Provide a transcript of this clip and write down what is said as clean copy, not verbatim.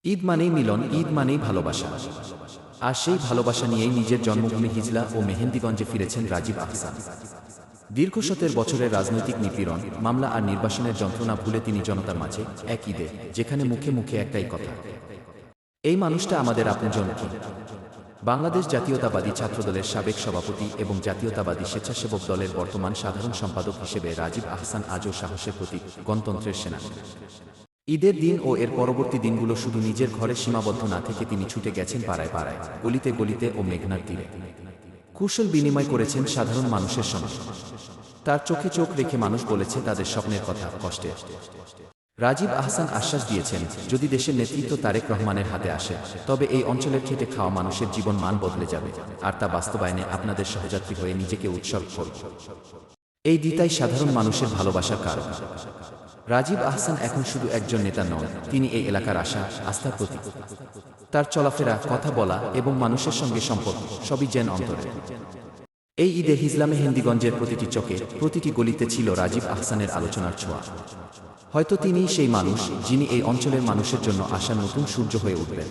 ঈদ মানেই মিলন, ঈদ মানেই ভালোবাসা। আর সেই ভালোবাসা নিয়েই নিজের জন্মভূমি হিজলা ও মেহেন্দিগঞ্জে ফিরেছেন রাজীব আহসান। দীর্ঘ শতের বছরের রাজনৈতিক নিপীড়ন, মামলা আর নির্বাসনের যন্ত্রণা ভুলে তিনি জনতার মাঝে এক ঈদে, যেখানে মুখে মুখে একটাই কথা, এই মানুষটা আমাদের আপনজন কি? বাংলাদেশ জাতীয়তাবাদী ছাত্রদলের সাবেক সভাপতি এবং জাতীয়তাবাদী স্বেচ্ছাসেবক দলের বর্তমান সাধারণ সম্পাদক হিসেবে রাজীব আহসান আজও সাহসের প্রতীক, গণতন্ত্রের সেনানী। ঈদের দিন ও এর পরবর্তী দিনগুলো শুধু নিজের ঘরে সীমাবদ্ধ না থেকে তিনি ছুটে গেছেন পাড়ায় পাড়ায়, গলিতে গলিতে ও মেঘনার তীরে। কুশল বিনিময় করেছেন সাধারণ মানুষের সঙ্গে। তার চোখে চোখ রেখে মানুষ বলেছে তাদের স্বপ্নের কথা, কষ্টের। রাজীব আহসান আশ্বাস দিয়েছেন, যদি দেশের নেতৃত্ব তারেক রহমানের হাতে আসে, তবে এই অঞ্চলের খেটে খাওয়া মানুষের জীবন মান বদলে যাবে, আর তা বাস্তবায়নে আপনাদের সহযাত্রী হয়ে নিজেকে উৎসর্গ করব। এই দিতাই সাধারণ মানুষের ভালোবাসার কারণ। রাজীব আহসান এখন শুধু একজন নেতা নন, তিনি এই এলাকার আশা, আস্থার প্রতীক। তার চলাফেরা, কথা বলা এবং মানুষের সঙ্গে সম্পর্ক সবই যেন অন্তরে। এই ঈদে হিজলা মেহেন্দিগঞ্জের প্রতিটি চোখে, প্রতিটি গলিতে ছিল রাজীব আহসানের আলোচনার ছোঁয়া। হয়তো তিনিই সেই মানুষ, যিনি এই অঞ্চলের মানুষের জন্য আশার নতুন সূর্য হয়ে উঠবেন।